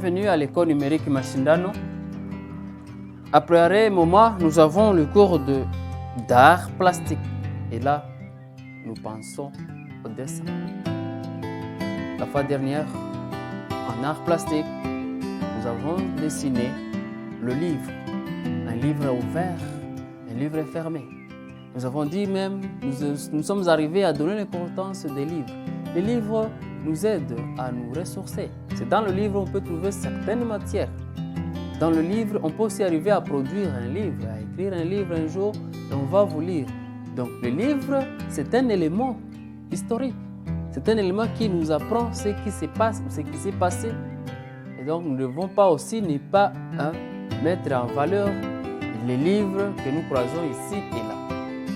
bienvenue à l'école numérique Mashindano. Après un moment, nous avons le cours d'art plastique. Et là, nous pensons au dessin. La fois dernière, en art plastique, nous avons dessiné le livre. Un livre ouvert, un livre fermé. Nous avons dit même, nous sommes arrivés à donner l'importance des livres. Les livres nous aident à nous ressourcer. C'est dans le livre qu'on peut trouver certaines matières. Dans le livre, on peut aussi arriver à produire un livre, à écrire un livre un jour, et on va vous lire. Donc le livre, c'est un élément historique. C'est un élément qui nous apprend ce qui se passe ou ce qui s'est passé. Et donc nous ne devons pas aussi ne pas mettre en valeur les livres que nous croisons ici et là.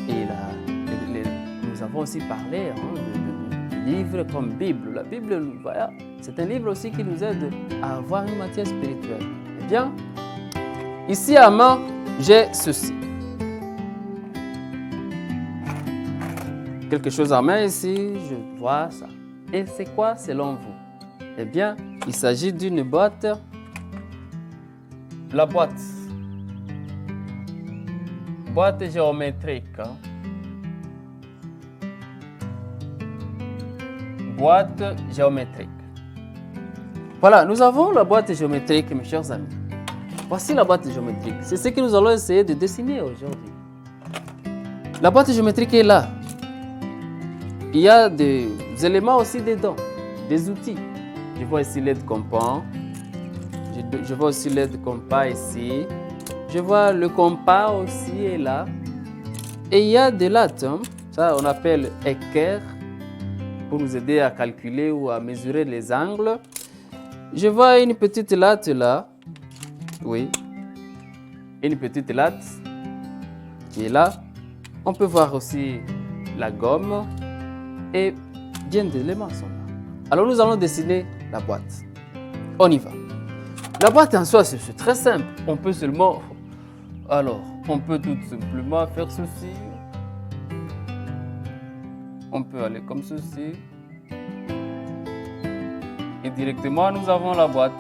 Et là, nous avons aussi parlé de livres comme Bible. La Bible, voilà, c'est un livre aussi qui nous aide à avoir une matière spirituelle. Eh bien, ici à main, j'ai ceci. Quelque chose à main ici, je vois ça. Et c'est quoi selon vous? Eh bien, il s'agit d'une boîte. La boîte. Boîte géométrique. Boîte géométrique. Voilà, nous avons la boîte géométrique, mes chers amis. Voici la boîte géométrique. C'est ce que nous allons essayer de dessiner aujourd'hui. La boîte géométrique est là. Il y a des éléments aussi dedans, des outils. Je vois ici l'aide compas. Je vois aussi l'aide compas ici. Je vois le compas aussi est là. Et il y a des lattes. Ça, on appelle équerre pour nous aider à calculer ou à mesurer les angles. Je vois une petite latte là. Oui. Une petite latte qui est là. On peut voir aussi la gomme. Et bien d'éléments sont là. Alors nous allons dessiner la boîte. On y va. La boîte en soi, c'est très simple. On peut seulement... Alors, on peut tout simplement faire ceci. On peut aller comme ceci. Et directement, nous avons la boîte.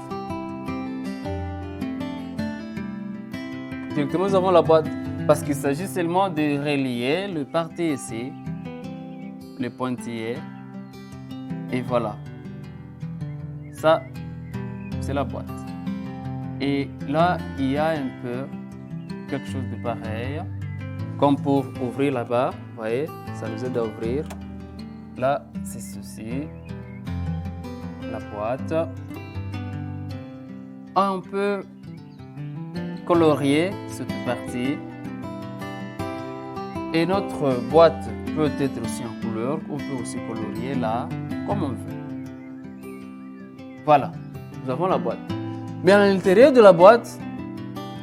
Directement, nous avons la boîte. Parce qu'il s'agit seulement de relier le parti ici. Le pointillé. Et voilà. Ça, c'est la boîte. Et là, il y a un peu quelque chose de pareil. Comme pour ouvrir là-bas. Vous voyez, ça nous aide à ouvrir. Là, c'est ceci. La boîte. On peut colorier cette partie. Et notre boîte peut être aussi en couleur. On peut aussi colorier là, comme on veut. Voilà, nous avons la boîte. Mais à l'intérieur de la boîte,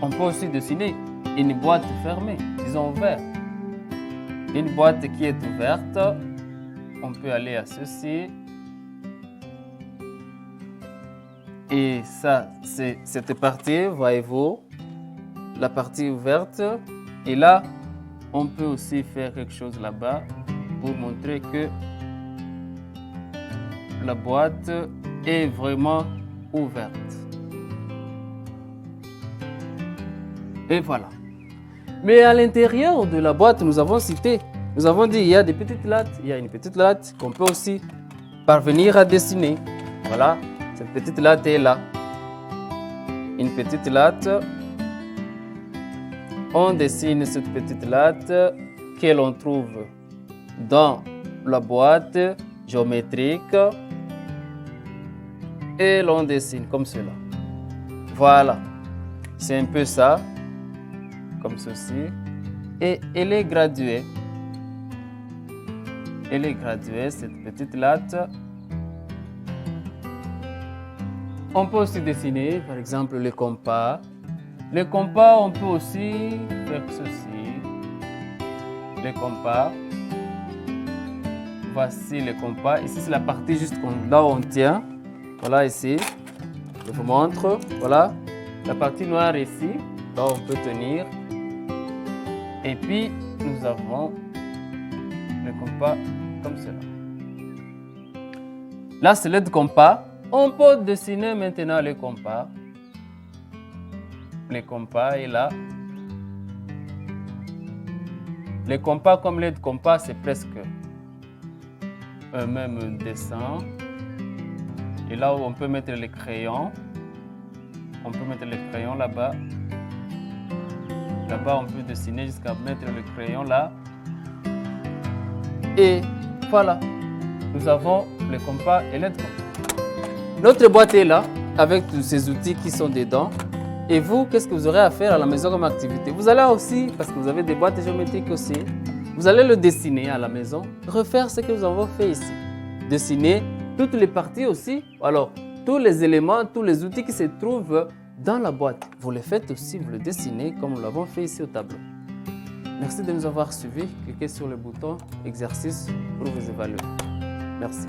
on peut aussi dessiner une boîte fermée, disons ouverte. Une boîte qui est ouverte, on peut aller à ceci. Et ça, c'est cette partie, voyez-vous, la partie ouverte. Et là, on peut aussi faire quelque chose là-bas pour montrer que la boîte est vraiment ouverte. Et voilà. Mais à l'intérieur de la boîte, nous avons cité, nous avons dit il y a des petites lattes, il y a une petite latte qu'on peut aussi parvenir à dessiner. Voilà, cette petite latte est là. Une petite latte. On dessine cette petite latte que l'on trouve dans la boîte géométrique et l'on dessine comme cela. Voilà, c'est un peu ça, comme ceci. Et elle est graduée. Elle est graduée, cette petite latte. On peut aussi dessiner, par exemple, le compas. Le compas, on peut aussi faire ceci. Le compas. Voici le compas. Ici, c'est la partie juste là où on tient. Voilà ici. Je vous montre. Voilà. La partie noire ici, là où on peut tenir. Et puis, nous avons le compas comme cela. Là, c'est l'aide compas. On peut dessiner maintenant le compas. Le compas est là. Le compas comme l'aide compas, c'est presque un même dessin. Et là où on peut mettre les crayons, on peut mettre les crayons là-bas. Là-bas, on peut dessiner jusqu'à mettre le crayon là. Et voilà, nous avons le compas et l'aide compas. Notre boîte est là, avec tous ces outils qui sont dedans. Et vous, qu'est-ce que vous aurez à faire à la maison comme activité? Vous allez aussi, parce que vous avez des boîtes géométriques aussi, vous allez le dessiner à la maison, refaire ce que nous avons fait ici. Dessiner toutes les parties aussi, alors tous les éléments, tous les outils qui se trouvent dans la boîte. Vous les faites aussi, vous le dessinez comme nous l'avons fait ici au tableau. Merci de nous avoir suivis. Cliquez sur le bouton exercice pour vous évaluer. Merci.